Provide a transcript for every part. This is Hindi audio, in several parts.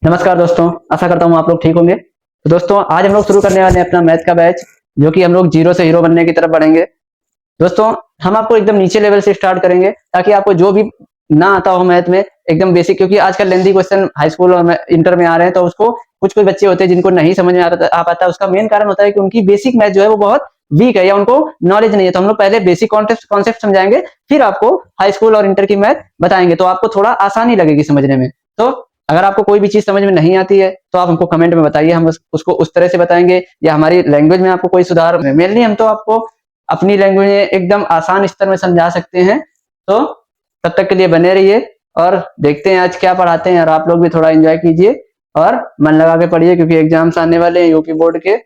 नमस्कार दोस्तों, आशा करता हूँ आप लोग ठीक होंगे। तो दोस्तों आज हम लोग शुरू करने वाले हैं अपना मैथ का बैच, जो कि हम लोग जीरो से हीरो बनने की तरफ बढ़ेंगे। दोस्तों हम आपको एकदम नीचे लेवल से स्टार्ट करेंगे ताकि आपको जो भी ना आता हो मैथ में एकदम बेसिक, क्योंकि आजकल लेंदी क्वेश्चन हाई स्कूल और इंटर में आ रहे हैं, तो उसको कुछ कुछ बच्चे होते हैं जिनको नहीं समझ में आ पाता। उसका मेन कारण होता है कि उनकी बेसिक मैथ जो है वो बहुत वीक है या उनको नॉलेज नहीं है। तो हम लोग पहले बेसिक कॉन्सेप्ट समझाएंगे, फिर आपको हाई स्कूल और इंटर की मैथ बताएंगे, तो आपको थोड़ा आसानी लगेगी समझने में। तो अगर आपको कोई भी चीज समझ में नहीं आती है तो आप हमको कमेंट में बताइए, हम उसको उस तरह से बताएंगे, या हमारी लैंग्वेज में आपको कोई सुधार। मेनली हम तो आपको अपनी लैंग्वेज में एकदम आसान स्तर में समझा सकते हैं। तो तब तक के लिए बने रहिए और देखते हैं आज क्या पढ़ाते हैं, और आप लोग भी थोड़ा एंजॉय कीजिए और मन लगा के पढ़िए, क्योंकि एग्जाम्स आने वाले हैं यूपी बोर्ड के।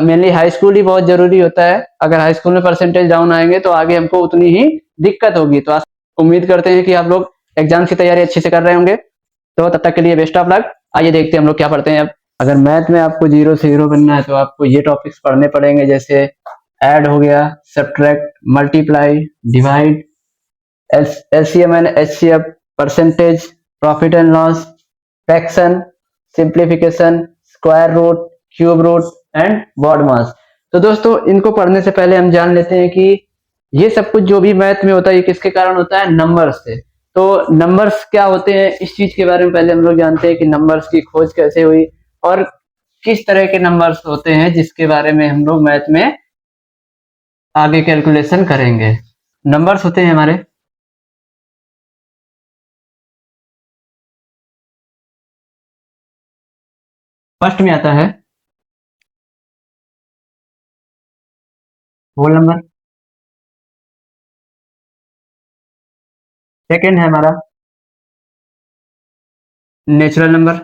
मेनली हाई स्कूल ही बहुत जरूरी होता है। अगर हाई स्कूल में परसेंटेज डाउन आएंगे तो आगे हमको उतनी ही दिक्कत होगी। तो उम्मीद करते हैं कि आप लोग एग्जाम की तैयारी अच्छे से कर रहे होंगे। तो तब तक के लिए बेस्ट ऑफ लक। आइए देखते हैं हम लोग क्या पढ़ते हैं अब। अगर मैथ में आपको जीरो से हीरो बनना है तो आपको ये टॉपिक्स पढ़ने पड़ेंगे, जैसे ऐड हो गया, subtract, multiply, divide, LCM and HCF, percentage, profit and loss, fraction, simplification, square root, cube root and BODMAS. तो दोस्तों इनको पढ़ने से पहले हम जान लेते हैं कि ये सब कुछ जो भी मैथ में होता है ये किसके कारण होता है, नंबर्स से। तो नंबर्स क्या होते हैं इस चीज के बारे में पहले हम लोग जानते हैं कि नंबर्स की खोज कैसे हुई और किस तरह के नंबर्स होते हैं जिसके बारे में हम लोग मैथ में आगे कैलकुलेशन करेंगे। नंबर्स होते हैं हमारे, फर्स्ट में आता है होल नंबर, सेकंड है हमारा नेचुरल नंबर,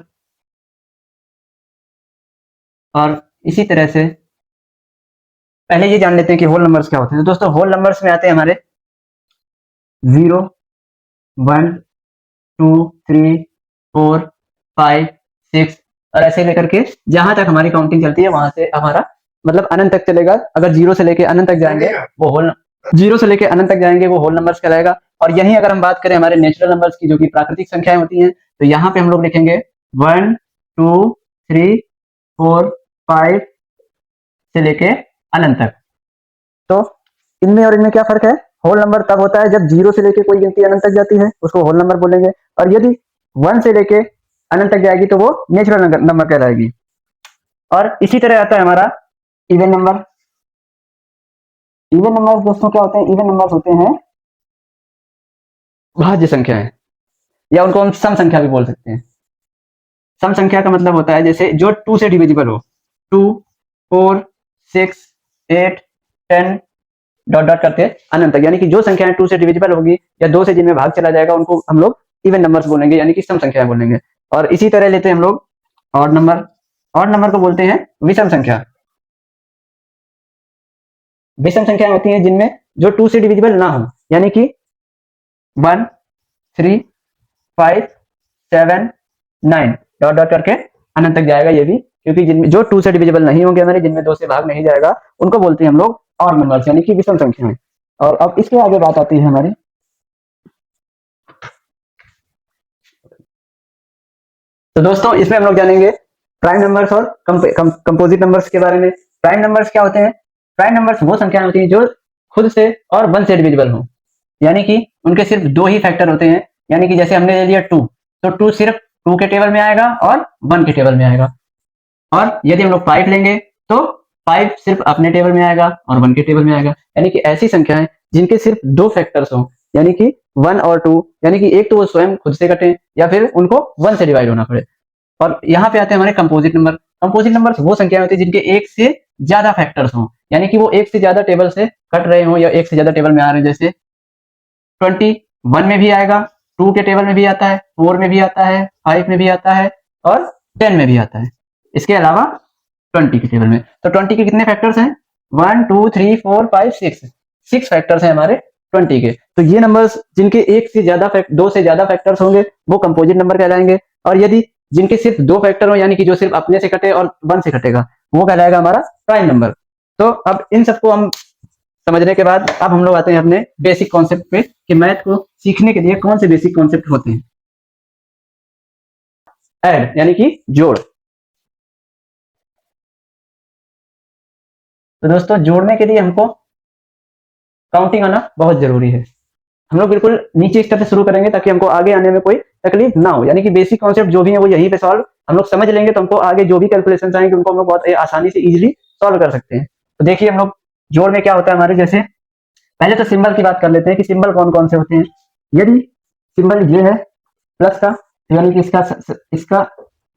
और इसी तरह से पहले ये जान लेते हैं कि होल नंबर्स क्या होते हैं। तो दोस्तों होल नंबर्स में आते हैं हमारे 0, 1, 2, 3, 4, 5, 6, और ऐसे लेकर के जहां तक हमारी काउंटिंग चलती है वहां से हमारा मतलब अनंत तक चलेगा। अगर जीरो से लेके अनंत तक जाएंगे वो होल, जीरो से लेके अनंत तक जाएंगे वो होल नंबर्स कहलाएगा। और यहीं अगर हम बात करें हमारे नेचुरल नंबर्स की, जो कि प्राकृतिक संख्याएं होती हैं, तो यहाँ पे हम लोग लिखेंगे 1, 2, 3, 4, 5 से लेके अनंत तक। तो इनमें और इनमें क्या फर्क है, होल नंबर तब होता है जब जीरो से लेके कोई गिनती अनंत तक जाती है, उसको होल नंबर बोलेंगे। और यदि 1 से लेके अनंत तक जाएगी तो वो नेचुरल नंबर कहलाएगी। और इसी तरह आता है हमारा इवन नंबर। इवन नंबर दोस्तों क्या होते हैं, इवन नंबर होते हैं भाज्य संख्याएं, या उनको हम सम संख्या भी बोल सकते हैं। सम संख्या का मतलब होता है जैसे जो 2 से डिविजिबल हो, 2, 4, 6, 8, 10 डॉट डॉट करके अनंत तक, यानी कि जो संख्याएं 2 से डिविजिबल होगी या 2 से जिनमें भाग चला जाएगा उनको हम लोग इवन नंबर्स बोलेंगे, यानी कि सम संख्याएं बोलेंगे। और इसी तरह लेते हैं हम लोग ऑड नंबर। ऑड नंबर को बोलते हैं विषम संख्या। विषम संख्याएं होती हैं जिनमें जो 2 से डिविजिबल ना हो, यानी कि 1, 3, 5, 7, 9 डॉट डॉट करके अनंत तक जाएगा ये भी, क्योंकि जिनमें जो 2 से डिविजिबल नहीं होंगे हमारे, जिनमें 2 से भाग नहीं जाएगा, उनको बोलते हैं हम लोग ऑड नंबर्स, यानी कि विषम संख्याएं। और अब इसके आगे बात आती है हमारी, तो दोस्तों इसमें हम लोग जानेंगे प्राइम नंबर्स और कंपोजिट नंबर्स के बारे में। प्राइम नंबर्स क्या होते हैं, प्राइम नंबर्स वो संख्याएं होती हैं जो खुद से और 1 से डिविजिबल हो, यानी कि उनके सिर्फ 2 ही फैक्टर होते हैं। यानी कि जैसे हमने ले लिया 2, तो 2 सिर्फ 2 के टेबल में आएगा और 1 के टेबल में आएगा। और यदि हम लोग 5 लेंगे तो 5 सिर्फ अपने टेबल में आएगा और 1 के टेबल में आएगा। यानी कि ऐसी संख्याएं जिनके सिर्फ 2 फैक्टर्स हो, यानी कि 1 और 2, यानी कि एक तो वो स्वयं खुद से कटे या फिर उनको 1 से डिवाइड होना पड़े। और यहाँ पे आते हैं हमारे कंपोजिट नंबर। कंपोजिट नंबर वो संख्या होती है जिनके एक से ज्यादा फैक्टर्स हो, यानी कि वो एक से ज्यादा टेबल से कट रहे हो या एक से ज्यादा टेबल में आ रहे हैं। जैसे 21 में भी आएगा, 2 के टेबल में भी आता है, 4 में भी आता है, 5 में भी आता है और 10 में भी आता है, इसके अलावा 20 के टेबल में। तो 20 के कितने फैक्टर्स हैं, 1, 2, 3, 4, 5, 6 फैक्टर्स हैं हमारे 20 के। तो ये नंबर्स जिनके एक से ज्यादा 2 से ज्यादा फैक्टर्स होंगे वो कंपोजिट नंबर कहलाएंगे। और यदि जिनके सिर्फ 2 फैक्टर हो, यानी कि जो सिर्फ अपने से कटे और 1 से कटेगा, वो कहलाएगा हमारा प्राइम नंबर। तो अब इन सबको हम समझने के बाद अब हम लोग आते हैं अपने बेसिक कॉन्सेप्ट पे कि मैथ को सीखने के लिए कौन से बेसिक कॉन्सेप्ट होते हैं। ऐड यानी कि जोड़। तो दोस्तों जोड़ने के लिए हमको काउंटिंग आना बहुत जरूरी है। हम लोग बिल्कुल नीचे स्तर से शुरू करेंगे ताकि हमको आगे आने में कोई तकलीफ ना हो, यानी कि बेसिक कॉन्सेप्ट जो भी है वो यहीं पे सॉल्व हम लोग समझ लेंगे, तो हमको आगे जो भी कैलकुलेशन आएंगे उनको हम लोग बहुत आसानी से इजीली सॉल्व कर सकते हैं। तो देखिए हम लोग जोड़ में क्या होता है हमारे, जैसे पहले तो सिंबल की बात कर लेते हैं कि सिंबल कौन कौन से होते हैं। यदि सिंबल ये है प्लस का, तो यानी कि इसका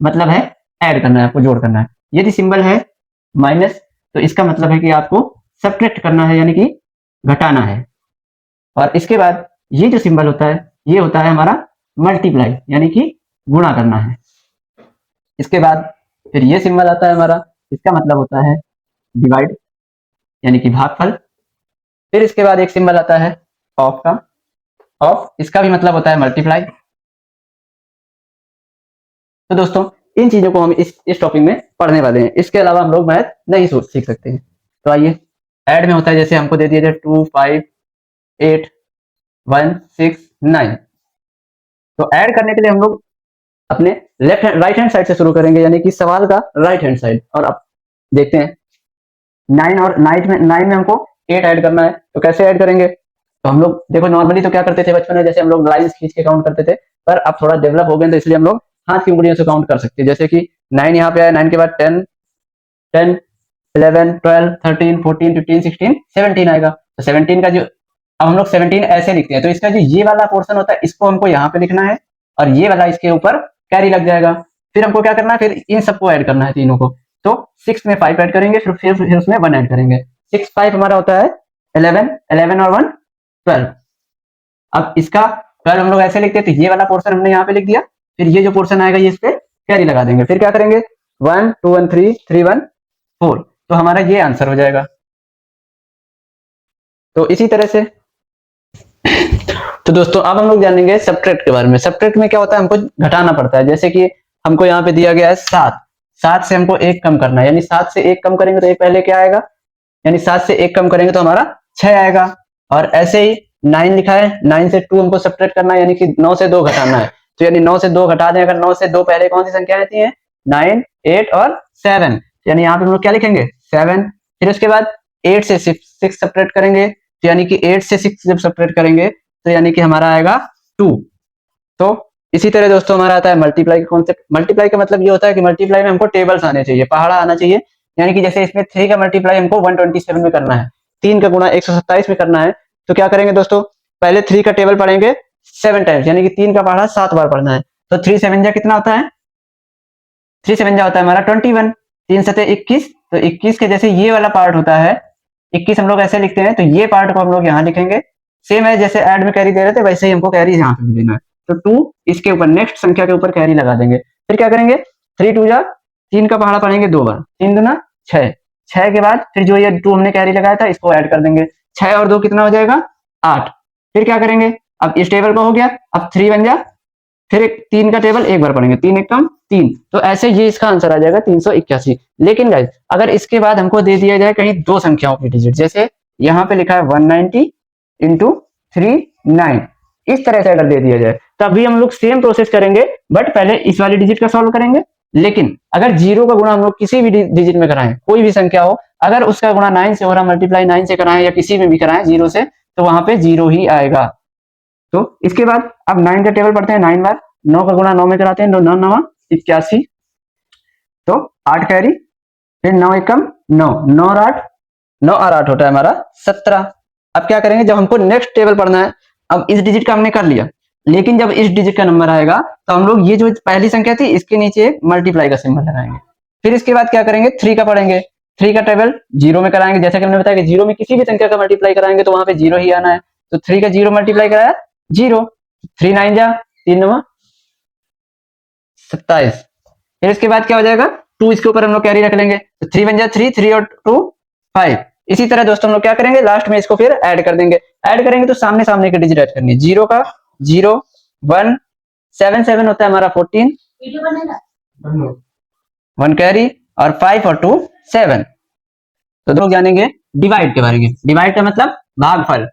मतलब है ऐड करना है, आपको जोड़ करना है। यदि सिंबल है माइनस, तो इसका मतलब है कि आपको सब्ट्रैक्ट करना है, यानी कि घटाना है। और इसके बाद ये जो सिंबल होता है ये होता है हमारा मल्टीप्लाई, यानी कि गुणा करना है। इसके बाद फिर ये सिंबल आता है हमारा, इसका मतलब होता है डिवाइड, यानी कि भागफल। फिर इसके बाद एक सिंबल आता है ऑफ का, ऑफ इसका भी मतलब होता है मल्टीप्लाई। तो दोस्तों इन चीजों को हम इस टॉपिक में पढ़ने वाले हैं, इसके अलावा हम लोग मैथ नहीं सीख सकते हैं। तो आइए, ऐड में होता है जैसे हमको दे दिया जाए 2 5 8 1 6 9। तो ऐड करने के लिए हम लोग अपने राइट हैंड साइड से शुरू करेंगे, यानी कि सवाल का राइट हैंड साइड। और अब देखते हैं 9 में हमको 8 ऐड करना है, तो कैसे ऐड करेंगे। तो हम लोग देखो नॉर्मली तो क्या करते थे बचपन में, जैसे हम लोग लाइन्स खींच के काउंट करते थे, पर अब थोड़ा डेवलप हो गए तो इसलिए हम लोग हाथ की उंगलियों से काउंट कर सकते हैं। जैसे कि 9 यहाँ पे आया, 9 के बाद 10 10 11 12 13 14 15 16 17 आएगा। तो 17 का जो, अब हम लोग 17 ऐसे लिखते हैं, तो इसका जो ये वाला पोर्शन होता है इसको हमको यहाँ पे लिखना है, और ये वाला इसके ऊपर कैरी लग जाएगा। फिर हमको क्या करना है, फिर इन सबको ऐड करना है तीनों को। तो 6 में 5 ऐड करेंगे, फिर उसमें 1 ऐड करेंगे। 6 5 हमारा होता है 11, 11 और 1 12। अब इसका 12 हम लोग ऐसे लिखते हैं, तो ये वाला पोर्शन हमने यहाँ पे लिख दिया, फिर ये जो पोर्शन आएगा ये इस पे कैरी लगा देंगे। फिर क्या करेंगे 1 2 1 3 3 1 4, तो हमारा ये आंसर हो जाएगा। तो इसी तरह से तो दोस्तों अब हम लोग जानेंगे सब्ट्रैक्ट के बारे में। सब्ट्रैक्ट में क्या होता है, हमको घटाना पड़ता है। जैसे कि हमको यहाँ पे दिया गया है 7, 7 से हमको 1 कम करना है, यानी 7 से 1 कम करेंगे तो एक पहले क्या आएगा, यानी 7 से 1 कम करेंगे तो हमारा 6 आएगा। और ऐसे ही 9 लिखा है, 9 से 2 हमको सब्ट्रैक्ट करना है, यानी कि 9 से 2 घटाना है। तो यानी 9 से 2 घटा दें, अगर 9 से 2 पहले कौन सी संख्या आती है 9 8 और 7, यानी यहाँ पे हम लोग क्या लिखेंगे 7। फिर उसके बाद 8 से 6 सब्ट्रैक्ट करेंगे, तो यानी कि 8 से 6 जब सब्ट्रैक्ट करेंगे तो यानी कि हमारा आएगा 2। तो इसी तरह दोस्तों हमारा आता है मल्टीप्लाई का कॉन्सेप्ट। मल्टीप्लाई का मतलब ये होता है कि मल्टीप्लाई में हमको टेबल्स आने चाहिए, पहाड़ा आना चाहिए। यानी कि जैसे इसमें 3 का मल्टीप्लाई हमको 127 में करना है, 3 का गुणा 127 में करना है। तो क्या करेंगे दोस्तों, पहले 3 का टेबल पढ़ेंगे 7 टाइम्स, यानी कि 3 का पहाड़ा 7 बार पढ़ना है। तो 3 7 जा कितना होता है, 3 7 जा होता है हमारा 21, 3 7 21। तो 21 के जैसे ये वाला पार्ट होता है 21 हम लोग ऐसे लिखते हैं, तो ये पार्ट को हम लोग यहाँ लिखेंगे। सेम है जैसे ऐड में कैरी दे रहे थे वैसे ही हमको कैरी यहाँ पे भी देना है। तो 2 इसके ऊपर नेक्स्ट संख्या के ऊपर कैरी लगा देंगे। फिर क्या करेंगे 3 2 जा, 3 का पहाड़ा पढ़ेंगे 2 बार, 3 दूना 6, 6 के बाद फिर जो ये 2 हमने कैरी लगाया था इसको ऐड कर देंगे। 6 और 2 कितना हो जाएगा 8। फिर क्या करेंगे, अब इस टेबल का हो गया, अब 3 बन जा, फिर एक 3 का टेबल एक बार पढ़ेंगे, 3 एक कम 3। तो ऐसे ये इसका आंसर आ जाएगा 381। लेकिन गाइस अगर इसके बाद हमको दे दिया जाए कहीं दो संख्याओं की डिजिट, जैसे यहाँ पे लिखा है 190 इंटू 39, इस तरह से अगर दे दिया जाए तभी हम लोग सेम प्रोसेस करेंगे, बट पहले इस वाली डिजिट का सॉल्व करेंगे। लेकिन अगर जीरो का गुणा हम लोग किसी भी डिजिट में कराएं, कोई भी संख्या हो, अगर उसका गुणा 9 से हो रहा, मल्टीप्लाई 9 से कराएं या किसी में भी कराएं जीरो से, तो वहां पे जीरो ही आएगा। तो इसके बाद अब 9 का टेबल पढ़ते हैं 9 बार, 9 का गुणा 9 में कराते हैं, 9 9 81, तो 8 कैरी, फिर 9 एकम 9, 9 और 8, 9 और 8 होता है हमारा 17। अब क्या करेंगे, जब हमको नेक्स्ट टेबल पढ़ना है, अब इस डिजिट का हमने कर लिया, लेकिन जब इस डिजिट का नंबर आएगा तो हम लोग ये जो पहली संख्या थी इसके नीचे मल्टीप्लाई का सिंबल लगाएंगे। फिर इसके बाद क्या करेंगे 3 का पढ़ेंगे, 3 का टेबल जीरो में कराएंगे, जैसा कि हमने बताया कि जीरो में किसी भी संख्या का मल्टीप्लाई कराएंगे तो वहां पे जीरो ही आना है। तो 3 का जीरो मल्टीप्लाई कराया जीरो, 3 9 जा, 3 9 27। फिर इसके बाद क्या हो जाएगा 2 इसके ऊपर हम लोग कैरी रख लेंगे, तो 3 बन जा 3, 3 और 2 5। इसी तरह दोस्तों हम लोग क्या करेंगे लास्ट में इसको फिर ऐड कर देंगे। ऐड करेंगे तो सामने सामने की डिजिट ऐड करनी है, जीरो का जीरो 1 7 7 होता है हमारा 14, 1 कैरी और 5 और 2 7। तो लोग जानेंगे डिवाइड के बारे में। डिवाइड का मतलब भागफल,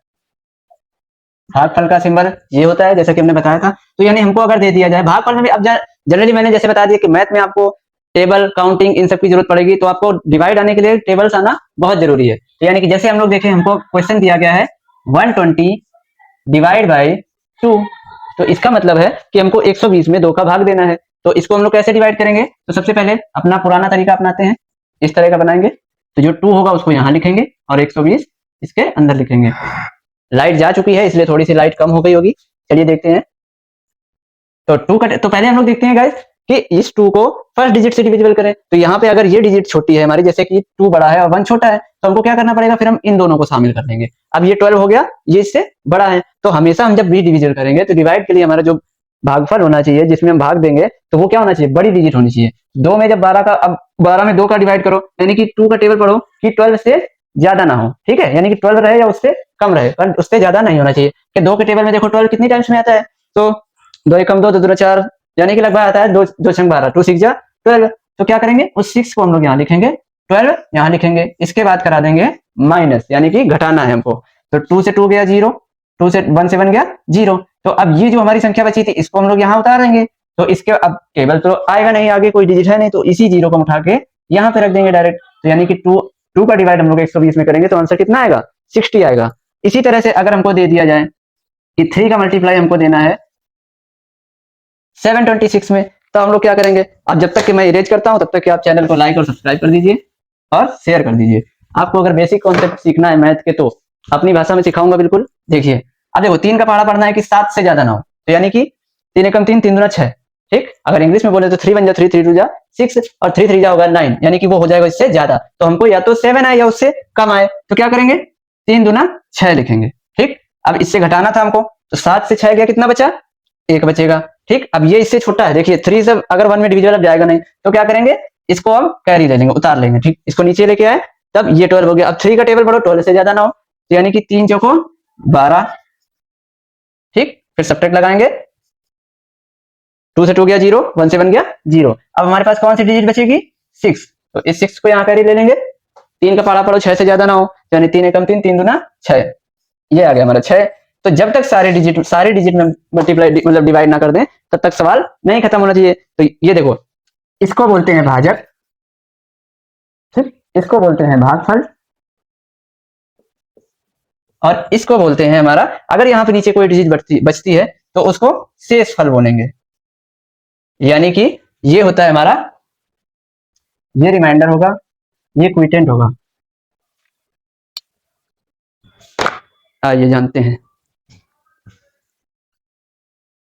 भागफल का सिंबल ये होता है जैसा कि हमने बताया था। तो यानी हमको अगर दे दिया जाए भागफल में भी, अब जनरली मैंने जैसे बता दिया कि मैथ में आपको टेबल काउंटिंग इन सब की जरूरत पड़ेगी, तो आपको डिवाइड आने के लिए टेबल्स आना बहुत जरूरी है। तो यानी कि जैसे हम लोग देखें, हमको क्वेश्चन दिया गया है 120 डिवाइड बाई 2, तो इसका मतलब है कि हमको 120 में 2 का भाग देना है। तो इसको हम लोग कैसे डिवाइड करेंगे? तो सबसे पहले अपना पुराना तरीका अपनाते हैं, इस तरह का बनाएंगे। तो जो 2 होगा उसको यहाँ लिखेंगे और 120 इसके अंदर लिखेंगे। लाइट जा चुकी है इसलिए थोड़ी सी लाइट कम हो गई होगी। चलिए देखते हैं। तो 2 का तो पहले हम लोग देखते हैं गाइस कि इस 2 को फर्स्ट डिजिट से डिविजिबल करें। तो यहाँ पे अगर ये डिजिट छोटी है हमारी, जैसे कि 2 बड़ा है और 1 छोटा है, तो हमको क्या करना पड़ेगा? फिर हम इन दोनों को शामिल कर लेंगे। अब ये 12 हो गया, ये इससे बड़ा है, तो हमेशा हम जब भी डिविजन करेंगे तो डिवाइड के लिए हमारा जो भागफल होना चाहिए, जिसमें हम भाग देंगे, तो वो क्या होना चाहिए? बड़ी डिजिट होनी चाहिए। 2 में जब 12 का, अब 12 में 2 का डिवाइड करो, यानी कि 2 का टेबल पढ़ो कि 12 से ज्यादा ना हो, ठीक है, यानी कि 12 रहे या उससे कम रहे, पर उससे ज्यादा नहीं होना चाहिए। कि 2 के टेबल में देखो 12 कितनी टाइम्स में आता है? तो 2 एकम 2, 2 दूना 4, यानी कि लगभग आता है 2 2 छंग 12, 2 6 जा 12। तो क्या करेंगे? उस 6 को हम लोग यहाँ लिखेंगे, 12 यहाँ लिखेंगे, इसके बाद करा देंगे माइनस, यानी कि घटाना है हमको। तो 2 से 2 गया 0, 2 से 1 से 1 गया 0। तो अब ये जो हमारी संख्या बची थी इसको हम लोग यहाँ उतार देंगे। तो इसके अब टेबल तो आएगा नहीं, आगे कोई डिजिट है नहीं, तो इसी 0 को उठा के यहाँ पे रख देंगे डायरेक्ट। तो यानी कि 2 का डिवाइड हम लोग 120 में करेंगे तो आंसर कितना आएगा? 60 आएगा। इसी तरह से अगर हमको दे दिया जाए कि 3 का मल्टीप्लाई हमको देना है 726 में, तो हम लोग क्या करेंगे? अब जब तक कि मैं इरेज करता हूं तब तक कि आप चैनल को लाइक और सब्सक्राइब कर दीजिए और शेयर कर दीजिए। आपको अगर बेसिक कॉन्सेप्ट सीखना है मैथ के तो अपनी भाषा में सिखाऊंगा बिल्कुल। देखिए, अब देखो 3 का पहाड़ा पढ़ना है कि 7 से ज्यादा ना हो, तो यानी कि 3 एकम 3, 3 दूना 6, ठीक। अगर इंग्लिश में बोले तो 3 1 जा 3, 3 2 जा 6 और 3 3 जा होगा 9, यानी कि वो हो जाएगा इससे ज्यादा। तो हमको या तो 7 आए या उससे कम आए, तो क्या करेंगे? 3 दूना 6 लिखेंगे, ठीक। अब इससे घटाना था हमको, तो 7 से 6 गया, कितना बचा? 1 बचेगा, ठीक। अब ये इससे छोटा है, देखिए 3 से अगर 1 में डिविजिबल अब जाएगा नहीं, तो क्या करेंगे? इसको हम कैरी ले लेंगे, उतार लेंगे, ठीक। इसको नीचे लेके आए, तब ये 12 हो गया। अब 3 का टेबल पढ़ो, 12 से ज्यादा ना हो, तो यानी कि 3 चौको 12, ठीक। फिर सब्ट्रैक्ट लगाएंगे, 2 से 2 गया 0, 1 से 1 गया 0। अब हमारे पास कौन सी डिजिट बचेगी? 6। तो इस 6 को यहाँ कैरी ले लेंगे। 3 का पहाड़ा पढ़ो, 6 से ज्यादा ना हो, यानी 3 एकम 3, 3 दूना 6, ये आ गया हमारा 6। तो जब तक सारे डिजिट में मल्टीप्लाई मतलब डिवाइड ना कर दें तब तक सवाल नहीं खत्म होना चाहिए। तो ये देखो, इसको बोलते हैं भाजक, ठीक, इसको बोलते हैं भागफल, और इसको बोलते हैं हमारा, अगर यहाँ पे नीचे कोई डिजिट बचती है तो उसको शेष फल बोलेंगे। यानी कि ये होता है हमारा, ये रिमाइंडर होगा, ये क्विटेंट होगा। आइए जानते हैं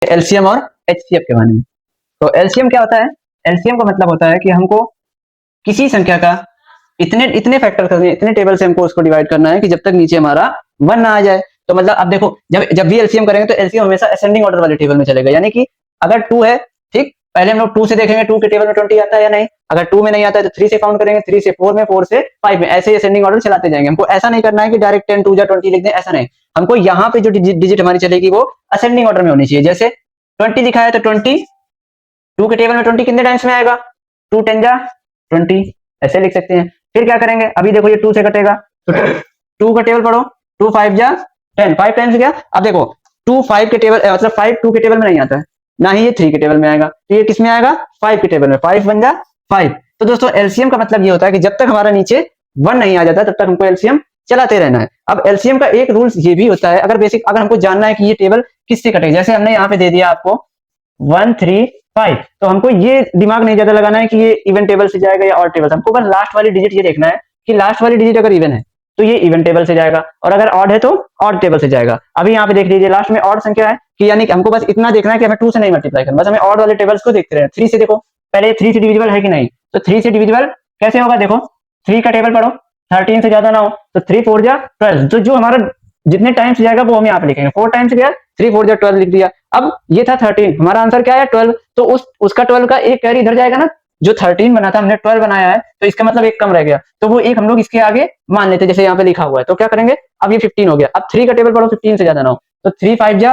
एलसीएम और एचसीएफ के बारे में। तो एलसीएम क्या होता है? एलसीएम का मतलब होता है कि हमको किसी संख्या का इतने इतने फैक्टर करने, इतने टेबल से हमको उसको डिवाइड करना है कि जब तक नीचे हमारा 1 ना आ जाए। तो मतलब अब देखो, जब भी एलसीएम करेंगे तो एलसीएम हमेशा असेंडिंग ऑर्डर वाले टेबल में चलेगा। यानी कि अगर 2 है, ठीक, पहले हम लोग 2 से देखेंगे 2 के टेबल में 20 आता है या नहीं। अगर 2 में नहीं आता है तो 3 से काउंट करेंगे, 3 से 4 में, 4 से 5 में, ऐसे असेंडिंग ऑर्डर चलाते जाएंगे। हमको ऐसा नहीं करना है कि डायरेक्ट 10 2 जा 20 लिख दें, ऐसा नहीं। हमको यहाँ पे जो डिजिट हमारी चलेगी वो असेंडिंग ऑर्डर में होनी चाहिए। जैसे 20 लिखा है तो 20, 2 के टेबल में 20 कितने टाइम्स में आएगा? 2 10 जा 20, ऐसे लिख सकते हैं। फिर क्या करेंगे? अभी देखो ये 2 से कटेगा, तो 2 का टेबल पढ़ो, 2 5 जा 10, 5 टाइम्स गया। अब देखो 2 5 के टेबल मतलब 5 2 के टेबल में नहीं आता है, ना ही ये 3 के टेबल में आएगा, तो ये किस में आएगा? 5 के टेबल में, 5 1 जा 5। तो दोस्तों एलसीएम का मतलब ये होता है कि जब तक हमारा नीचे 1 नहीं आ जाता तब तक हमको एलसीएम चलाते रहना है। अब एलसीएम का एक रूल ये भी होता है, अगर हमको जानना है कि ये टेबल किससे कटेगा, जैसे हमने यहाँ पे दे दिया आपको 1 3 5, तो हमको ये दिमाग नहीं ज्यादा लगाना है कि ये इवन टेबल से जाएगा या ऑड टेबल से। हमको बस लास्ट वाली डिजिट ये देखना है कि लास्ट वाली डिजिट अगर इवन है तो ये इवन टेबल से जाएगा, और अगर ऑड है तो ऑड टेबल से जाएगा। अभी यहाँ पे देख लीजिए लास्ट में ऑड संख्या है, कि यानी कि हमको बस इतना देखना है कि हमें 2 से नहीं मल्टीप्लाई करना, बस हमें ऑड वाले टेबल्स को देखते रहे। 3 से देखो, पहले 3 से डिविजिबल है कि नहीं, तो 3 से डिविजिबल कैसे होगा? देखो 3 का टेबल पढ़ो, 13 से ज्यादा ना हो, तो 3 4 जा 12, तो जो हमारा जितने टाइम्स जाएगा वो हम यहाँ पे लिखेंगे। 4 टाइम्स गया, 3 4 जा 12 लिख दिया। अब ये था 13, हमारा आंसर क्या है? 12, तो उसका 12 का एक कैरी इधर जाएगा ना, जो 13 बना था हमने 12 बनाया है, तो इसका मतलब एक कम रह गया, तो वो एक हम लोग इसके आगे मान लेते, जैसे यहाँ पे लिखा हुआ है। तो क्या करेंगे? अब ये 15 हो गया। अब 3 का टेबल पढ़ो, 15 से ज्यादा ना हो, तो 3 5 जा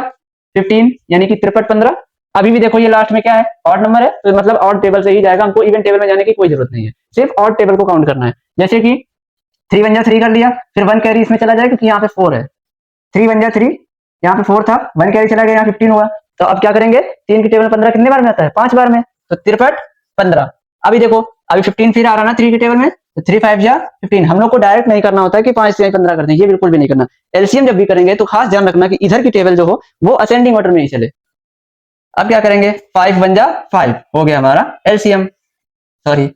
15, यानी कि 53 15। अभी भी देखो ये लास्ट में क्या है? ऑड नंबर है, तो मतलब ऑड टेबल से ही जाएगा, हमको इवन टेबल में जाने की कोई जरूरत नहीं है, सिर्फ ऑड टेबल को काउंट करना है। जैसे कि 3 1 जा 3 कर लिया, फिर 1 कैरी इसमें चला जाए क्योंकि यहाँ पे 4 है, 3 1 जा 3, यहाँ पे 4 था, 1 कैरी चला गया, यहाँ 15 हुआ, तो अब क्या करेंगे, 3 की टेबल 15 कितने बार में आता है, 5 बार में, तो 53 15। अभी देखो अभी 15 फिर आ रहा ना 3 की टेबल में, तो 3 5 जा 15। हम लोग को डायरेक्ट नहीं करना होता है कि 5 से 15 करते हैं, ये बिल्कुल भी नहीं करना। एलसीएम जब भी करेंगे तो खास ध्यान रखना कि इधर की टेबल जो हो वो असेंडिंग ऑर्डर में ही चले। अब क्या करेंगे, 5 1 जा 5 हो गया हमारा एलसीएम। सॉरी,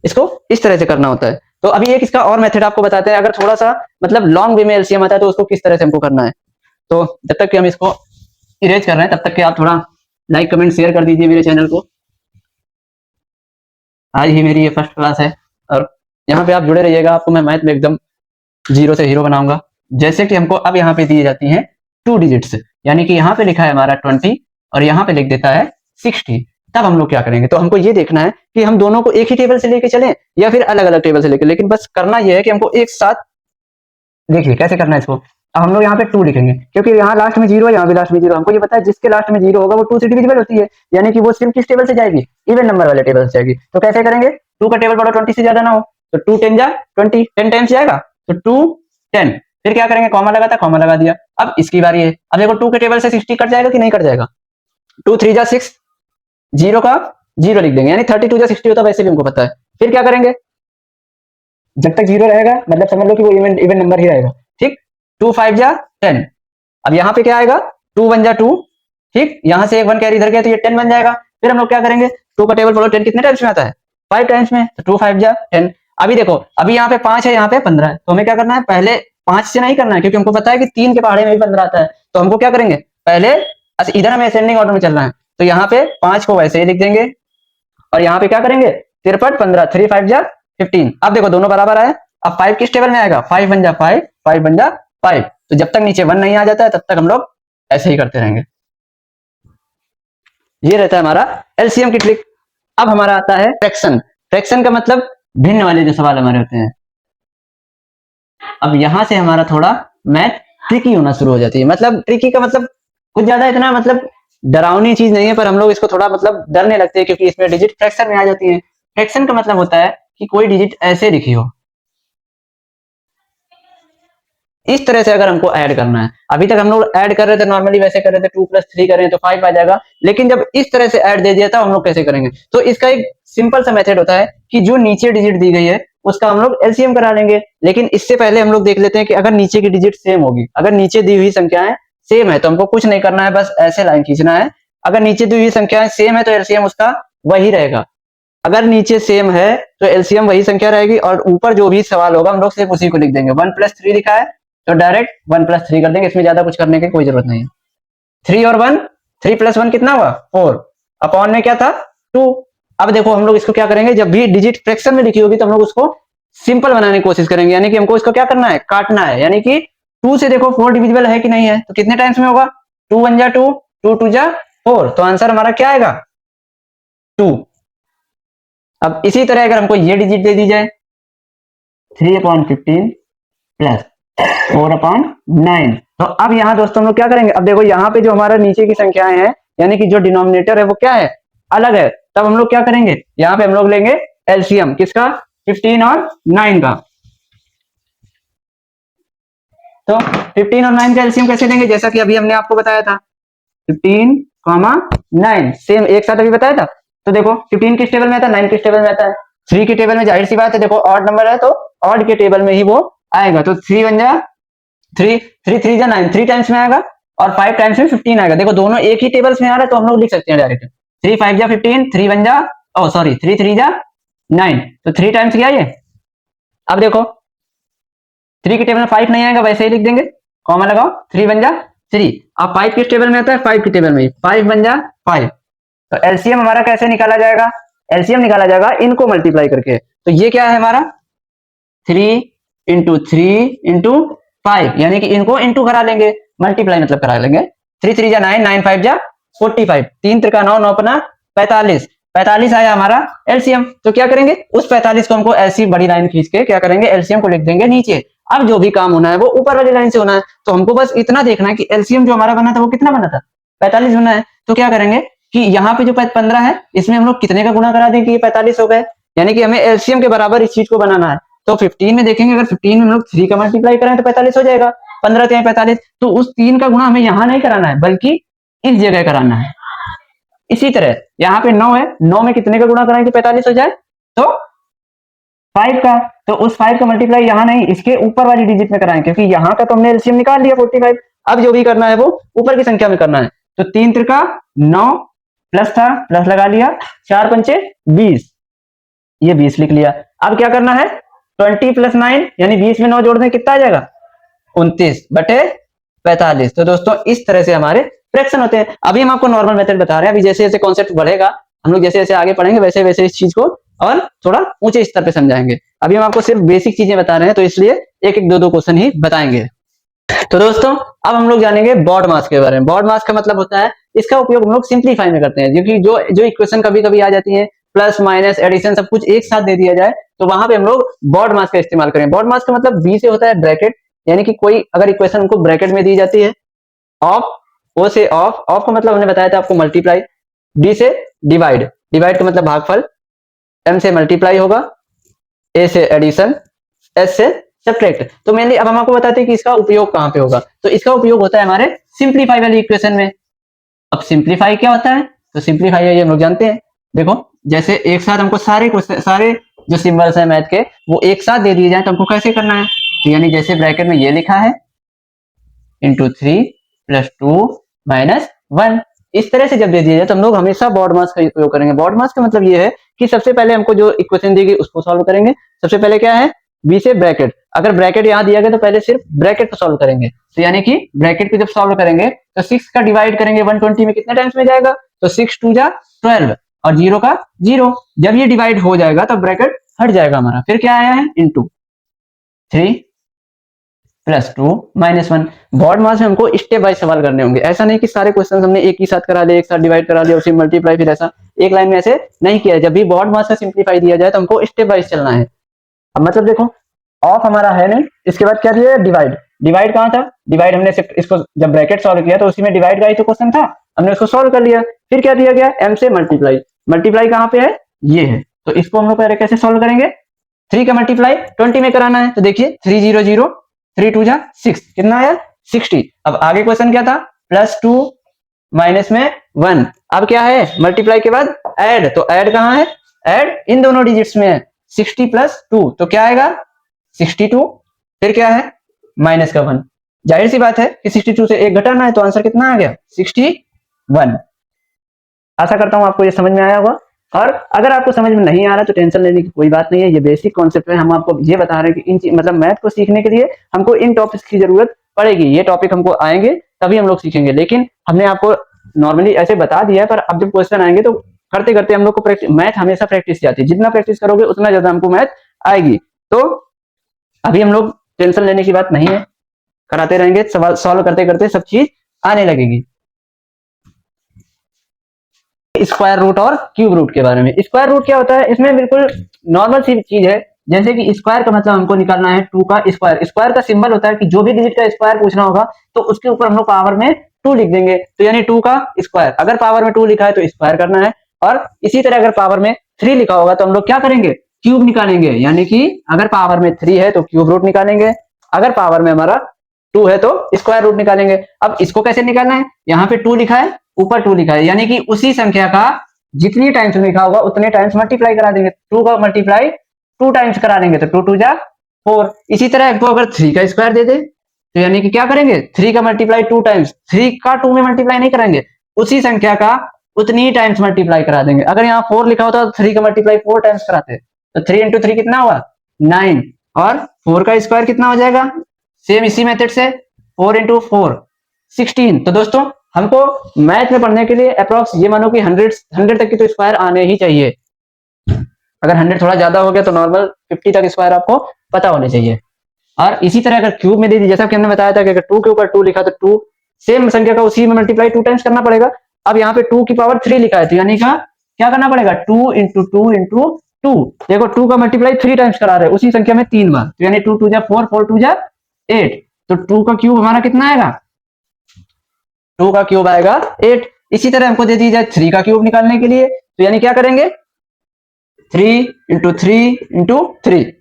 इसको इस तरह से करना होता है। तो अभी एक इसका और मेथड आपको बताते हैं, अगर थोड़ा सा मतलब लॉन्ग वे में एलसीएम आता है तो उसको किस तरह से हमको करना है। तो जब तक कि हम इसको इरेज कर रहे हैं तब तक कि आप थोड़ा लाइक कमेंट शेयर कर दीजिए मेरे चैनल को। आज ही मेरी ये फर्स्ट क्लास है और यहाँ पे आप जुड़े रहिएगा, आपको मैं मैथ में एकदम जीरो से हीरो बनाऊंगा। जैसे कि हमको अब यहाँ पे दी जाती हैं 2 डिजिट्स, यानी कि यहाँ पे लिखा है हमारा 20 और यहाँ पे लिख देता है 60। तब हम लोग क्या करेंगे, तो हमको ये देखना है कि हम दोनों को एक ही टेबल से लेके चलें या फिर अलग अलग टेबल से लेके, लेकिन बस करना यह है कि हमको एक साथ, देखिए कैसे करना है इसको। अब हम लोग यहाँ पे 2 लिखेंगे क्योंकि यहाँ लास्ट में 0 है, यहाँ भी लास्ट में 0। हमको ये पता है जिसके लास्ट में 0 होगा वो 2 से डिविजिबल होती है, यानी कि वो सिर्फ किस टेबल से जाएगी, इवन नंबर वाले टेबल से जाएगी। तो कैसे करेंगे, 2 का टेबल पढ़ो 20 से ज्यादा ना हो, तो 2 10 जा 20, 10 टाइम्स जाएगा, तो 2 10। फिर क्या करेंगे, कॉमा लगाता, कॉमा लगा दिया। अब इसकी बारी है, अब देखो 2 के टेबल से 60 कट जाएगा कि नहीं कट जाएगा, 2 3 जा 6, 0 का 0 लिख देंगे, यानी 32 जा 60 होता है, वैसे भी हमको पता है। फिर क्या करेंगे, जब तक 0 रहेगा मतलब समझ लो कि वो इवन नंबर ही रहेगा, ठीक। 2 5 जा 10। अब यहाँ पे क्या आएगा, 2 1 जा 2, ठीक, यहाँ से एक 1 कैरी इधर गया तो ये 10 बन जाएगा। फिर हम लोग क्या करेंगे, 2 का टेबल पढ़ो 10 कितने टाइम्स में आता है, 5 टाइम्स में, तो 2 5 जा 10। अभी देखो अभी यहाँ पे 5 है, यहाँ पे 15 है, तो हमें क्या करना है, पहले 5 से नहीं करना है क्योंकि हमको पता है कि 3 के पहाड़े में भी 15 आता है। तो हमको क्या करेंगे, पहले इधर हमें असेंडिंग ऑर्डर में चलना है, तो यहाँ पे 5 को वैसे ही लिख देंगे और यहाँ पे क्या करेंगे, 53 15, 3 5 जा 15। अब देखो दोनों बराबर आए। अब 5 किस टेबल में आएगा, 5 1 जा 5, 5 1 जा 5। तो जब तक नीचे 1 नहीं आ जाता है तब तक हम लोग ऐसे ही करते रहेंगे। ये रहता है हमारा एलसीएम की ट्रिक। अब हमारा आता है फ्रैक्शन। फ्रैक्शन का मतलब भिन्न वाले जो सवाल हमारे होते हैं। अब यहां से हमारा थोड़ा मैथ ट्रिकी होना शुरू हो जाती है। मतलब ट्रिकी का मतलब कुछ ज्यादा इतना मतलब डरावनी चीज नहीं है, पर हम लोग इसको थोड़ा मतलब डरने लगते हैं क्योंकि इसमें डिजिट फ्रैक्शन में आ जाती है। फ्रैक्शन का मतलब होता है कि कोई डिजिट ऐसे लिखी हो, इस तरह से अगर हमको ऐड करना है। अभी तक हम लोग ऐड कर रहे थे नॉर्मली, वैसे कर रहे थे 2 + 3 करें तो 5 आ जाएगा, लेकिन जब इस तरह से ऐड दे दिया था हम लोग कैसे करेंगे। तो इसका एक सिंपल सा मेथड होता है कि जो नीचे डिजिट दी गई है उसका हम लोग एलसीएम करा लेंगे। लेकिन इससे पहले हम लोग देख लेते हैं कि अगर नीचे की डिजिट सेम होगी, अगर नीचे दी हुई संख्याएं सेम है तो हमको कुछ नहीं करना है, बस ऐसे लाइन खींचना है। अगर नीचे दी हुई संख्याएं सेम है तो एलसीएम उसका वही रहेगा। अगर नीचे सेम है तो एलसीएम वही संख्या रहेगी और ऊपर जो भी सवाल होगा हम लोग सिर्फ उसी को लिख देंगे। 1 + 3 लिखा है तो डायरेक्ट 1 + 3 कर देंगे, इसमें ज्यादा कुछ करने की कोई जरूरत नहीं है। 3 और 1, 3 + 1 कितना हुआ, 4, अपॉन में क्या था 2। अब देखो हम लोग इसको क्या करेंगे, जब भी डिजिट फ्रैक्शन में लिखी होगी तो हम लोग उसको सिंपल बनाने की कोशिश करेंगे, यानी कि हमको इसको क्या करना है, काटना है। यानी कि 2 से देखो 4 डिविजिबल है कि नहीं है, तो कितने टाइम्स में होगा, 2 1 जा 2, 2 2 जा 4, तो आंसर हमारा क्या आएगा 2। अब इसी तरह अगर हमको ये डिजिट दे दी जाए 3/15 प्लस 4/9, तो अब यहाँ दोस्तों हम लोग क्या करेंगे, अब देखो यहाँ पे जो हमारा नीचे की संख्याएं हैं यानी कि जो डिनोमिनेटर है वो क्या है, अलग है। तब हम लोग क्या करेंगे, यहाँ पे हम लोग लेंगे एलसीएम किसका, 15 और 9 का। तो 15 और 9 का एलसीएम कैसे लेंगे, जैसा कि अभी हमने आपको बताया था 15, 9 सेम एक साथ अभी बताया था। तो देखो 15 किस टेबल में आता है, 9 किस टेबल में आता है, 3 के टेबल में। जाहिर सी बात है देखो ऑड नंबर है तो ऑड के टेबल में ही वो आएगा। तो 3 1 जा 3, 3 3 जा 9, 3 टाइम्स में आएगा और 5 टाइम्स में 15 आएगा। देखो दोनों एक ही टेबल्स में आ रहा है तो हम लोग लिख सकते हैं डायरेक्ट 3 5 जा 15, 3 1 जा 3 3 जा 9, तो 3 टाइम्स क्या ये। अब देखो 3 के टेबल में 5 नहीं आएगा, वैसे ही लिख देंगे, कॉमा लगाओ, 3 1 जा 3। अब 5 किस टेबल में आता है, 5 के टेबल में, 5 1 जा 5। तो एलसीएम हमारा कैसे निकाला जाएगा, एलसीएम निकाला जाएगा इनको मल्टीप्लाई करके। तो ये क्या है हमारा 3 × 3 × 5, यानी कि इनको इंटू करा लेंगे, मल्टीप्लाई मतलब करा लेंगे। 3 3 जा 9, 9 5 जा 45, 3 3 9, 9 5 45, 45 आया हमारा एलसीएम। तो क्या करेंगे, उस 45 को हमको ऐसी बड़ी लाइन खींच के क्या करेंगे, एलसीएम को लिख देंगे नीचे। अब जो भी काम होना है वो ऊपर वाली लाइन से होना है। तो हमको बस इतना देखना है कि एलसीएम जो हमारा बना था वो कितना बना था, 45 बना है। तो क्या करेंगे कि यहाँ पे जो 15 है इसमें हम लोग कितने का गुणा करा दें कि ये 45 हो गए, यानी कि हमें एलसीएम के बराबर इस चीज को बनाना है। तो 15 में देखेंगे, अगर 15 में हम लोग 3 का मल्टीप्लाई करें तो 45 हो जाएगा, 15 3 45। तो उस 3 का गुणा हमें यहाँ नहीं कराना है बल्कि इस जगह कराना है। इसी तरह यहाँ पे 9 है, 9 में कितने का गुणा कराएंगे 45 हो जाए तो 5 का, तो उस 5 का मल्टीप्लाई यहाँ नहीं इसके ऊपर वाली डिजिट में कराएं, क्योंकि यहाँ का तो हमने एलसीएम निकाल लिया 45। अब जो भी करना है वो ऊपर की संख्या में करना है। तो 3 त्रिका 9 प्लस था, प्लस लगा लिया, 4 पंचे 20, ये 20 लिख लिया। अब क्या करना है 20 प्लस 9 यानी 20 में 9 जोड़ दें, कितना आ जाएगा 29/45। तो दोस्तों इस तरह से हमारे फ्रैक्शन होते हैं। अभी हम आपको नॉर्मल मेथड बता रहे हैं, अभी जैसे जैसे कॉन्सेप्ट बढ़ेगा हम लोग जैसे जैसे आगे पढ़ेंगे वैसे वैसे इस चीज को और थोड़ा ऊंचे स्तर पे समझाएंगे। अभी हम आपको सिर्फ बेसिक चीजें बता रहे हैं, तो इसलिए एक एक दो क्वेश्चन ही बताएंगे। तो दोस्तों अब हम लोग जानेंगे बॉड मास के बारे में। बॉड मास का मतलब होता है, इसका उपयोग हम लोग सिंप्लीफाई में करते हैं, क्योंकि जो जो इक्वेशन कभी कभी आ जाती है प्लस माइनस एडिशन सब कुछ एक साथ दे दिया जाए, तो वहां पे हम लोग बॉड मास का इस्तेमाल करें। बॉड मास का मतलब बी से होता है ब्रैकेट, यानी कि कोई अगर इक्वेशन हमको ब्रैकेट में दी जाती है, ऑफ ओ से ऑफ, ऑफ का मतलब हमने बताया था आपको मल्टीप्लाई, डी से डिवाइड, डिवाइड का मतलब भागफल, एम से मल्टीप्लाई होगा, ए से एडिशन, एस से सब्ट्रैक्ट। तो मेनली अब हम आपको बताते हैं कि इसका उपयोग कहां पे होगा। तो इसका उपयोग होता है हमारे सिंप्लीफाई वाली इक्वेशन में। अब सिंप्लीफाई क्या होता है, तो सिंप्लीफाई ये हम लोग जानते हैं। देखो जैसे एक साथ हमको सारे जो सिंबल्स है मैथ के वो एक साथ दे दिए जाए तो हमको कैसे करना है, तो यानी जैसे ब्रैकेट में ये लिखा है इंटू 3 प्लस 2 माइनस 1, इस तरह से जब दे दिया जाए तो हम लोग हमेशा बॉड मास का उपयोग करेंगे। बॉड मास का मतलब ये है कि सबसे पहले हमको जो इक्वेशन दी गई उसको सॉल्व करेंगे। सबसे पहले क्या है बी से ब्रैकेट, अगर ब्रैकेट यहाँ दिया गया तो पहले सिर्फ ब्रैकेट को सॉल्व करेंगे। तो यानी कि ब्रैकेट को जब सॉल्व करेंगे तो 6 का डिवाइड करेंगे 120 में कितने टाइम्स में जाएगा, तो 6 2 जा 12 और 0 का 0। जब ये डिवाइड हो जाएगा तो ब्रैकेट हट जाएगा हमारा, फिर क्या आया है इंटू 3 प्लस 2 माइनस 1। बॉड मास में हमको स्टेप वाइज सवाल करने होंगे, ऐसा नहीं कि सारे क्वेश्चन हमने एक ही साथ करा लिया, एक साथ डिवाइड करा लिया उसी मल्टीप्लाई फिर ऐसा एक लाइन में ऐसे नहीं किया है। जब भी बॉड मास का सिंप्लीफाई दिया जाए तो हमको स्टेप वाइज चलना है। अब मतलब देखो ऑफ हमारा है नहीं, इसके बाद क्या दिया डिवाइड, डिवाइड कहाँ था, डिवाइड हमने सिर्फ इसको जब ब्रैकेट सॉल्व किया तो उसी में डिवाइड का ही तो क्वेश्चन था, हमने उसको सॉल्व कर लिया। फिर क्या दिया गया एम से मल्टीप्लाई, मल्टीप्लाई कहाँ पे है ये है, तो इसको हम लोग पहले कैसे सॉल्व करेंगे 3 का मल्टीप्लाई 20 में कराना है। तो देखिए 3 0 0 3 2 जा 6 कितना आया 60। अब आगे क्वेश्चन क्या था प्लस 2 माइनस में 1, अब क्या है मल्टीप्लाई के बाद ऐड, तो ऐड कहाँ है, ऐड इन दोनों डिजिट्स में है 60 प्लस 2 तो क्या आएगा 62, फिर क्या है माइनस का 1। जाहिर सी बात है कि 62 से 1 घटाना है तो आंसर कितना आ गया 61। आशा करता हूं आपको ये समझ में आया होगा, और अगर आपको समझ में नहीं आ रहा तो टेंशन लेने की कोई बात नहीं है, ये बेसिक कॉन्सेप्ट है। हम आपको ये बता रहे हैं कि इन मतलब मैथ को सीखने के लिए हमको इन टॉपिक्स की जरूरत पड़ेगी, ये टॉपिक हमको आएंगे तभी हम लोग सीखेंगे, लेकिन हमने आपको नॉर्मली ऐसे बता दिया है, पर अब जब क्वेश्चन आएंगे तो करते करते हम लोग को मैथ हमेशा प्रैक्टिस जाती है, जितना प्रैक्टिस करोगे उतना ज्यादा हमको मैथ आएगी। तो अभी हम लोग टेंशन लेने की बात नहीं है, कराते रहेंगे, सवाल सॉल्व करते करते सब चीज आने लगेगी। स्क्वायर रूट और क्यूब रूट के बारे में, स्क्वायर रूट क्या होता है, इसमें बिल्कुल नॉर्मल सी चीज है, जैसे कि स्क्वायर का मतलब हमको निकालना है 2 का स्क्वायर। स्क्वायर का सिंबल होता है कि जो भी डिजिट का स्क्वायर पूछना होगा तो उसके ऊपर हम लोग पावर में 2 लिख देंगे, तो यानी 2 का स्क्वायर। अगर पावर में 2 लिखा है तो स्क्वायर करना है, और इसी तरह अगर पावर में 3 लिखा होगा तो हम लोग क्या करेंगे क्यूब निकालेंगे, यानी कि अगर पावर में 3 है तो क्यूब रूट निकालेंगे, अगर पावर में हमारा 2 है तो स्क्वायर रूट निकालेंगे। अब इसको कैसे निकालना है, यहाँ पे 2 लिखा है ऊपर 2 लिखा है, यानी कि उसी संख्या का जितनी टाइम्स लिखा होगा उतने टाइम्स मल्टीप्लाई करा देंगे। 2 का मल्टीप्लाई 2 टाइम्स करा देंगे तो 2 2 जा 4। इसी तरह आपको अगर 3 का स्क्वायर दे दे तो यानी कि क्या करेंगे 3 का मल्टीप्लाई 2 टाइम्स, 3 का 2 में मल्टीप्लाई नहीं करेंगे, उसी संख्या का उतनी ही टाइम्स मल्टीप्लाई करा देंगे। अगर यहाँ 4 लिखा होता तो 3 का मल्टीप्लाई 4 टाइम्स कराते, तो 3 इंटू 3 कितना हुआ 9, और 4 का स्क्वायर कितना हो जाएगा सेम इसी मेथड से 4 इंटू 4 16। तो दोस्तों हमको मैथ में पढ़ने के लिए अप्रोक्स ये मानो कि 100 तक की तो स्क्वायर आने ही चाहिए। अगर 100 थोड़ा ज्यादा हो गया तो नॉर्मल 50 तक स्क्वायर आपको पता होने चाहिए। और इसी तरह अगर क्यूब में दे दी, जैसा कि हमने बताया था कि अगर 2 के ऊपर 2 लिखा तो 2 सेम संख्या का उसी में मल्टीप्लाई 2 टाइम्स करना पड़ेगा। अब यहाँ पे 2 की पावर 3 लिखा है तो यानी का क्या करना पड़ेगा 2 इंटू 2 इंटू 2। देखो 2 का मल्टीप्लाई 3 टाइम्स करा रहे हैं उसी संख्या में 3 बार, तो यानी 2 2 जा 4 4 2 जा 8, तो 2 का क्यूब हमारा कितना आएगा 2 का क्यूब आएगा 8। इसी तरह हमको दे दी जाए 3 का क्यूब निकालने के लिए, तो यानी क्या करेंगे 3 इंटू 3 इंटू 3,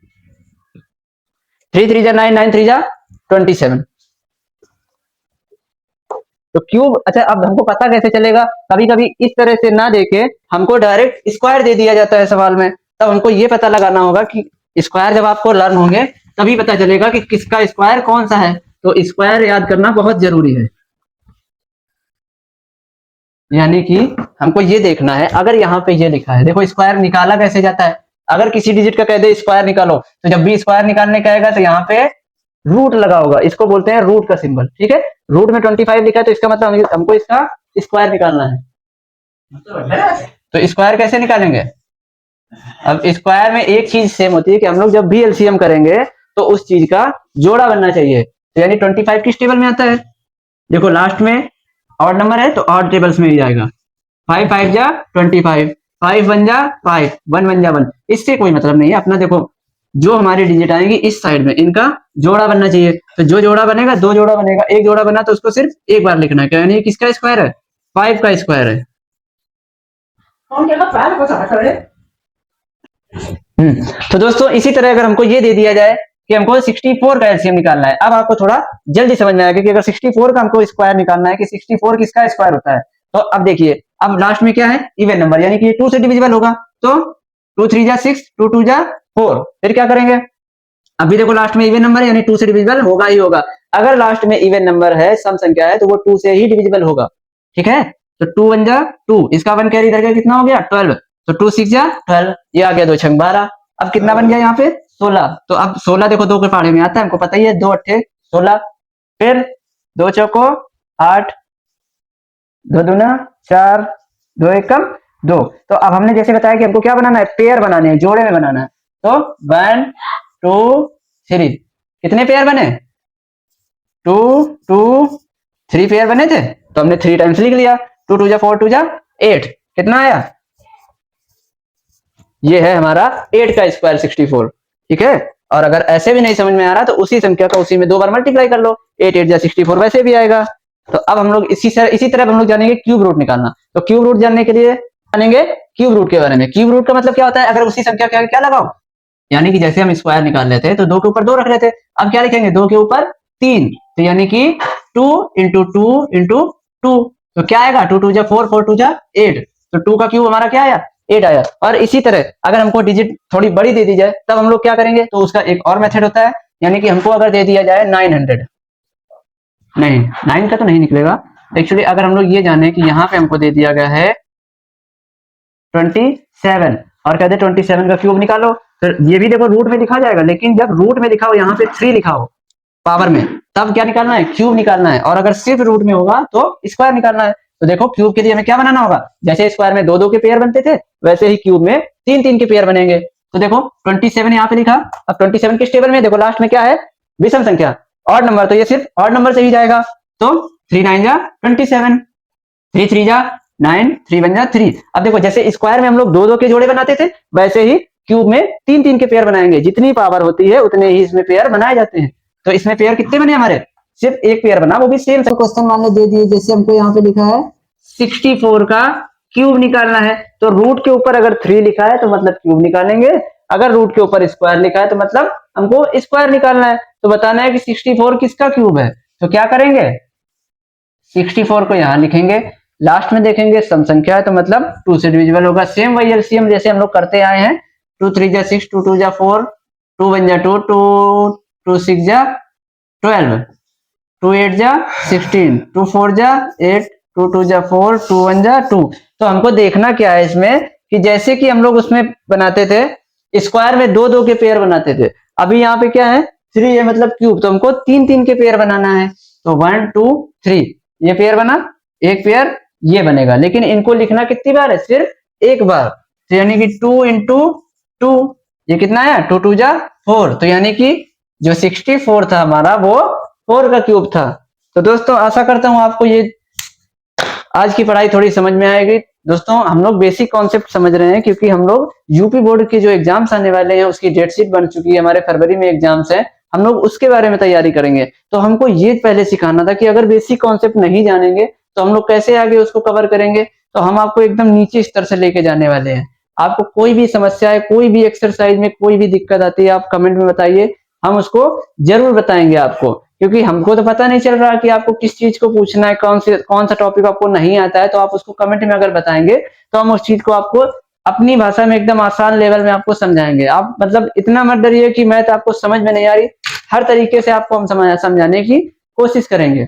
3 3 जा 9 9 3 जा 27, तो क्यूब, अच्छा अब हमको पता कैसे चलेगा, कभी कभी इस तरह से ना देके हमको डायरेक्ट स्क्वायर दे दिया जाता है सवाल में, तब हमको ये पता लगाना होगा कि स्क्वायर जब आपको लर्न होंगे तभी पता चलेगा कि किसका स्क्वायर कौन सा है। तो स्क्वायर याद करना बहुत जरूरी है। यानी कि हमको ये देखना है, अगर यहाँ पे ये लिखा है, देखो स्क्वायर निकाला कैसे जाता है, अगर किसी डिजिट का कह दे स्क्वायर निकालो, तो जब भी स्क्वायर निकालने का आएगा तो यहाँ पे रूट लगा होगा, इसको बोलते हैं रूट का सिंबल, ठीक है। रूट में 25 लिखा है तो इसका मतलब हमको इसका स्क्वायर निकालना है। तो स्क्वायर कैसे निकालेंगे, अब स्क्वायर में एक चीज सेम होती है कि हम लोग जब भी एलसीएम करेंगे तो उस चीज का जोड़ा बनना चाहिए, तो यानी 25 किस टेबल में आता है, देखो लास्ट में ऑड नंबर है तो ऑड टेबल्स में ही जाएगा, 5 5 जा 25, 5 1 जा 5, 1 1 जा 1, इससे कोई मतलब नहीं है अपना। देखो जो हमारी डिजिट आएंगी इस साइड में इनका जोड़ा बनना चाहिए, तो जो जोड़ा बनेगा, दो जोड़ा बनेगा, एक जोड़ा बना तो उसको सिर्फ एक बार लिखना है, यानी किसका स्क्वायर है, 5 का स्क्वायर है। तो दोस्तों इसी तरह अगर हमको ये दे दिया जाए कि हमको 64 का एलसीएम निकालना है, अब आपको थोड़ा जल्दी समझ में आएगा कि अगर 64 का हमको स्क्वायर निकालना है कि 64 किसका स्क्वायर होता है, तो अब देखिए अब लास्ट में क्या है, इवन नंबर, यानी कि 2 से डिविजिबल होगा, तो 2 3 जा 6, 2 2 जा 4, फिर क्या करेंगे, अभी देखो लास्ट में इवन नंबर है यानी 2 से डिविजिबल होगा ही होगा, अगर लास्ट में इवन नंबर है, सम संख्या है, तो वो 2 से ही डिविजिबल होगा, ठीक है। तो 2 1 जा 2, इसका 1 कैरी इधर का कितना हो गया 12, तो 2 6 जा 12, ये आ गया 2 6 12, अब कितना बन गया यहाँ पे 16, तो अब 16 देखो 2 के पहाड़े में आता है, हमको पता ही है, 2 8 16, फिर 2 चौको 8, 2 दूना 4, 2 एकम 2, तो अब हमने जैसे बताया कि हमको क्या बनाना है, पेयर बनाने हैं, जोड़े में बनाना है, तो 1 2 3, कितने पेयर बने, 2 2 3 पेयर बने थे, तो हमने 3 टाइम्स लिख लिया, 2 2 जा 4, 2 जा 8, कितना आया, ये है हमारा 8 का स्क्वायर 64, ठीक है। और अगर ऐसे भी नहीं समझ में आ रहा तो उसी संख्या का उसी में 2 बार मल्टीप्लाई कर लो, 8 8 जा 64 वैसे भी आएगा। तो अब हम लोग इसी तरह हम लोग जानेंगे क्यूब रूट निकालना, तो क्यूब रूट जानने के लिए जानेंगे क्यूब रूट के बारे में। क्यूब रूट का मतलब क्या होता है, अगर उसी संख्या का क्या लगाओ, यानी कि जैसे हम स्क्वायर निकाल लेते हैं तो 2 के ऊपर 2 रख लेते हैं, अब क्या लिखेंगे 2 के ऊपर 3, तो यानी कि 2 इंटू 2 इंटू 2, तो क्या आएगा 2 2 जा 4, 4 2 जा 8, तो 2 का क्यूब हमारा क्या आया 8 आया। और इसी तरह अगर हमको डिजिट थोड़ी बड़ी दे दी जाए तब हम लोग क्या करेंगे, तो उसका एक और मेथड होता है, यानी कि हमको अगर दे दिया जाए 900, नहीं 9 का तो नहीं निकलेगा एक्चुअली, अगर हम लोग ये जाने कि यहाँ पे हमको दे दिया गया है 27 और कहते हैं 27 का क्यूब निकालो, फिर ये भी देखो रूट में लिखा जाएगा, लेकिन जब रूट में लिखा हो यहाँ पे 3 लिखा हो पावर में, तब क्या निकालना है, क्यूब निकालना है, और अगर सिर्फ रूट में होगा तो स्क्वायर निकालना है। तो देखो क्यूब के लिए हमें क्या बनाना होगा, जैसे स्क्वायर में 2 2 के पेयर बनते थे वैसे ही क्यूब में 3 3 के पेयर बनेंगे। तो देखो 27 यहाँ पे लिखा, अब 27 किस टेबल में, देखो लास्ट में क्या है विषम संख्या ऑड नंबर, तो ये सिर्फ ऑड नंबर से ही जाएगा, तो 3 9 जा 27, 3 3 जा 9, 3 1 जा 3। अब देखो जैसे स्क्वायर में हम लोग 2 2 के जोड़े बनाते थे वैसे ही क्यूब में 3 3 के पेयर बनाएंगे, जितनी पावर होती है उतने ही इसमें पेयर बनाए जाते हैं। तो इसमें पेयर कितने बने हमारे, सिर्फ एक पेयर बना, वो भी सेम क्वेश्चन मान लो दे दिए, जैसे हमको यहाँ पे लिखा है 64 का क्यूब निकालना है, तो रूट के ऊपर अगर 3 लिखा है तो मतलब क्यूब निकालेंगे, अगर रूट के ऊपर स्क्वायर लिखा है तो मतलब हमको स्क्वायर निकालना है। तो बताना है कि 64 किसका क्यूब है, तो क्या करेंगे 64 को यहाँ लिखेंगे, लास्ट में देखेंगे सम संख्या है तो मतलब 2 से डिविजिबल होगा, सेम वही एलसीएम जैसे हम लोग करते आए हैं, 2 3 जा 6, 2 2 जा 4, 2 1 जा 2, 2 6 जा 12, 2 8 जा 16, 2 4 जा 8, 2 2 जा 4, 2 1 जा 2। तो हमको देखना क्या है इसमें कि जैसे कि हम लोग उसमें बनाते थे स्क्वायर में 2 2 के पेयर बनाते थे, अभी यहाँ पे क्या है 3 है मतलब क्यूब, तो हमको 3 3 के पेयर बनाना है, तो 1 2 3 ये पेयर बना, एक पेयर ये बनेगा, लेकिन इनको लिखना कितनी बार है, सिर्फ एक बार, तो यानी कि 2 इंटू 2, ये कितना है 2 2 जा 4, तो यानी कि जो 64 था हमारा वो 4 का क्यूब था। तो दोस्तों आशा करता हूं आपको ये आज की पढ़ाई थोड़ी समझ में आएगी। दोस्तों हम लोग बेसिक कॉन्सेप्ट समझ रहे हैं क्योंकि हम लोग यूपी बोर्ड के जो एग्जाम्स आने वाले हैं उसकी डेट शीट बन चुकी है, हमारे फरवरी में एग्जाम्स है, हम लोग उसके बारे में तैयारी करेंगे। तो हमको ये पहले सिखाना था कि अगर बेसिक कॉन्सेप्ट नहीं जानेंगे तो हम लोग कैसे आगे उसको कवर करेंगे, तो हम आपको एकदम नीचे स्तर से लेके जाने वाले हैं। आपको कोई भी समस्या है, कोई भी एक्सरसाइज में कोई भी दिक्कत आती है आप कमेंट में बताइए, हम उसको जरूर बताएंगे आपको, क्योंकि हमको तो पता नहीं चल रहा कि आपको किस चीज को पूछना है, कौन सा टॉपिक आपको नहीं आता है। तो आप उसको कमेंट में अगर बताएंगे तो हम उस चीज को आपको अपनी भाषा में एकदम आसान लेवल में आपको समझाएंगे। आप मतलब इतना मत डरिए कि मैथ आपको समझ में नहीं आ रही, हर तरीके से आपको हम समझाने की कोशिश करेंगे।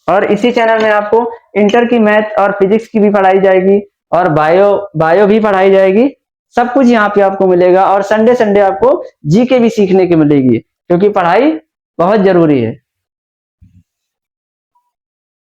और इसी चैनल में आपको इंटर की मैथ और फिजिक्स की भी पढ़ाई जाएगी, और बायो भी पढ़ाई जाएगी। सब कुछ यहाँ पे आपको मिलेगा, और संडे संडे आपको जीके भी सीखने की मिलेगी, क्योंकि पढ़ाई बहुत जरूरी है।